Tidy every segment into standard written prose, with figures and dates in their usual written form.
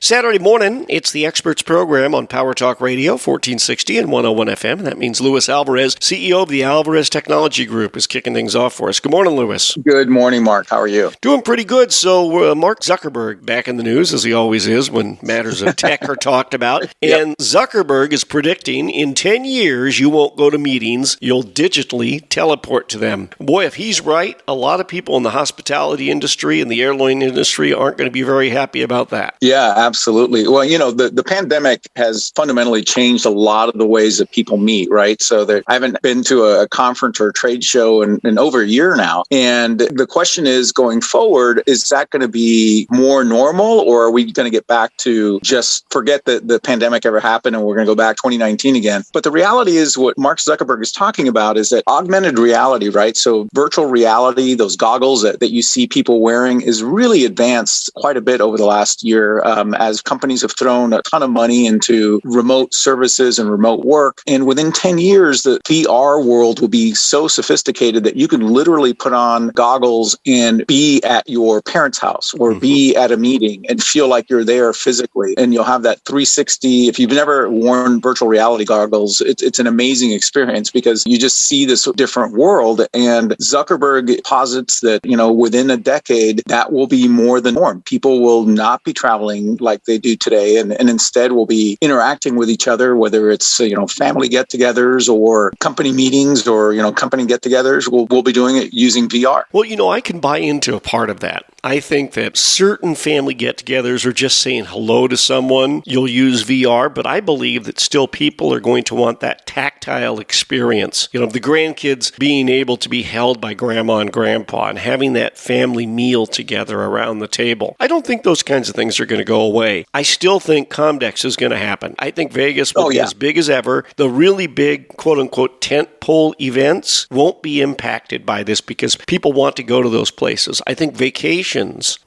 Saturday morning, it's the Experts program on Power Talk Radio, 1460 and 101 FM. And that means Luis Alvarez, CEO of the Alvarez Technology Group, is kicking things off for us. Good morning, Luis. Good morning, Mark. How are you? Doing pretty good. So Mark Zuckerberg back in the news, as he always is when matters of tech are talked about. And Zuckerberg is predicting in 10 years you won't go to meetings, you'll digitally teleport to them. Boy, if he's right, a lot of people in the hospitality industry and the airline industry aren't going to be very happy about that. Yeah, absolutely. Well, the pandemic has fundamentally changed a lot of the ways that people meet, right? So I haven't been to a conference or a trade show in over a year now. And the question is, going forward, is that going to be more normal, or are we going to get back to just forget that the pandemic ever happened and we're going to go back 2019 again? But the reality is what Mark Zuckerberg is talking about is that augmented reality, right? So virtual reality, those goggles that you see people wearing is really advanced quite a bit over the last year. As companies have thrown a ton of money into remote services and remote work. And within 10 years, the VR world will be so sophisticated that you can literally put on goggles and be at your parents' house or be at a meeting and feel like you're there physically. And you'll have that 360. If you've never worn virtual reality goggles, it's an amazing experience because you just see this different world. And Zuckerberg posits that, within a decade, that will be more the norm. People will not be traveling like they do today, and instead will be interacting with each other, whether it's family get-togethers or company meetings or company get-togethers. We'll be doing it using VR. Well, I can buy into a part of that. I think that certain family get-togethers are just saying hello to someone. You'll use VR, but I believe that still people are going to want that tactile experience. The grandkids being able to be held by grandma and grandpa and having that family meal together around the table. I don't think those kinds of things are going to go away. I still think Comdex is going to happen. I think Vegas will be as big as ever. The really big, quote-unquote, tentpole events won't be impacted by this because people want to go to those places. I think vacations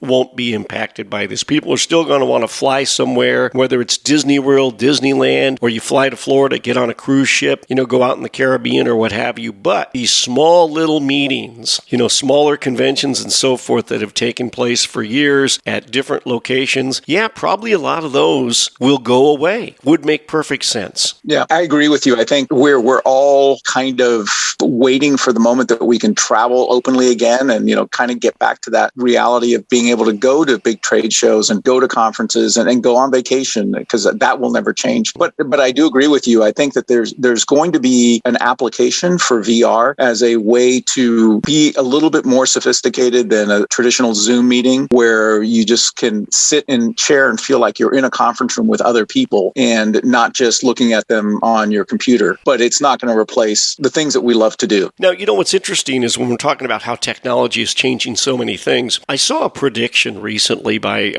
won't be impacted by this. People are still going to want to fly somewhere, whether it's Disney World, Disneyland, or you fly to Florida, get on a cruise ship, go out in the Caribbean or what have you. But these small little meetings, smaller conventions and so forth that have taken place for years at different locations, probably a lot of those will go away. Would make perfect sense. Yeah, I agree with you. I think we're all kind of waiting for the moment that we can travel openly again and, kind of get back to that reality of being able to go to big trade shows and go to conferences and go on vacation, because that will never change. But I do agree with you. I think that there's going to be an application for VR as a way to be a little bit more sophisticated than a traditional Zoom meeting where you just can sit in a chair and feel like you're in a conference room with other people and not just looking at them on your computer. But it's not going to replace the things that we love to do. Now, what's interesting is when we're talking about how technology is changing so many things, I saw a prediction recently by,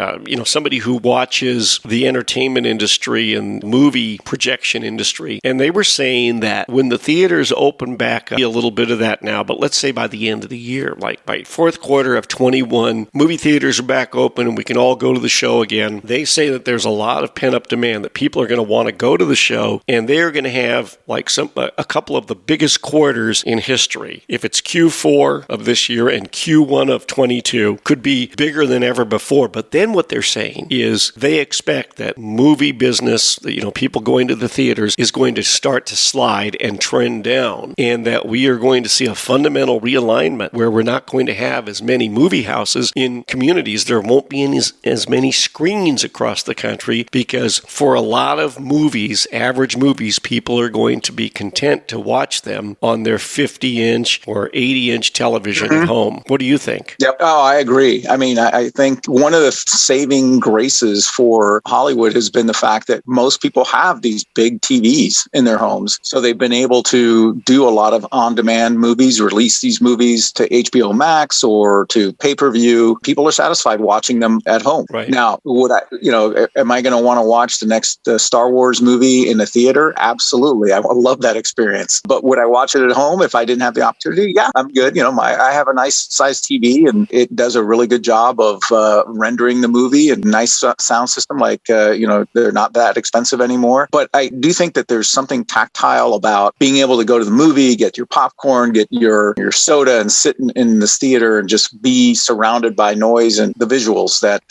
somebody who watches the entertainment industry and movie projection industry. And they were saying that when the theaters open back up, a little bit of that now, but let's say by the end of the year, like by fourth quarter of 21, movie theaters are back open and we can all go to the show again. They say that there's a lot of pent-up demand, that people are going to want to go to the show, and they're going to have a couple of the biggest quarters in history. If it's Q4 of this year and Q1 of 22, could be bigger than ever before. But then what they're saying is they expect that movie business, people going to the theaters, is going to start to slide and trend down, and that we are going to see a fundamental realignment where we're not going to have as many movie houses in communities. There won't be as many screens across the country because for a lot of movies, average movies, people are going to be content to watch them on their 50-inch or 80-inch television at home. What do you think? Yep. Oh, I agree. I think one of the saving graces for Hollywood has been the fact that most people have these big TVs in their homes. So they've been able to do a lot of on-demand movies, release these movies to HBO Max or to pay-per-view. People are satisfied watching them at home. Right. Now, am I going to want to watch the next Star Wars movie in the theater? Absolutely. I love that experience. But would I watch it at home if I didn't have the opportunity? Yeah, I'm good. I have a nice size TV and it does a really good job of rendering the movie and nice sound system. They're not that expensive anymore. But I do think that there's something tactile about being able to go to the movie, get your popcorn, get your soda, and sit in this theater and just be surrounded by noise and the visuals that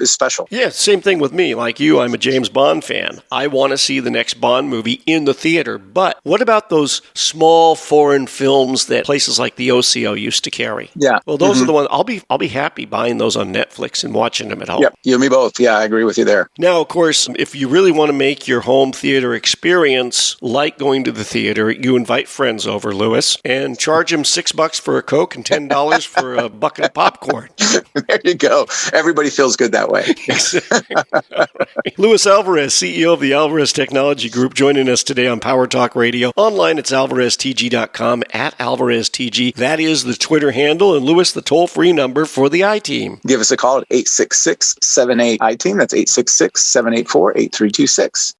is special. Yeah, same thing with me. Like you, I'm a James Bond fan. I want to see the next Bond movie in the theater. But what about those small foreign films that places like the OCO used to carry? Yeah. Well, those are the ones I'll be happy buying those on Netflix and watching them at home. Yep. You and me both. Yeah, I agree with you there. Now, of course, if you really want to make your home theater experience like going to the theater, you invite friends over, Lewis, and charge them $6 for a Coke and $10 for a bucket of popcorn. There you go. Everybody feels good that way. Right. Luis Alvarez, CEO of the Alvarez Technology Group, joining us today on Power Talk Radio. Online, it's alvareztg.com, at AlvarezTG. That is the Twitter handle. And Luis, the toll-free number for the I-Team. Give us a call at 866-78-I-TEAM. That's 866-784-8326.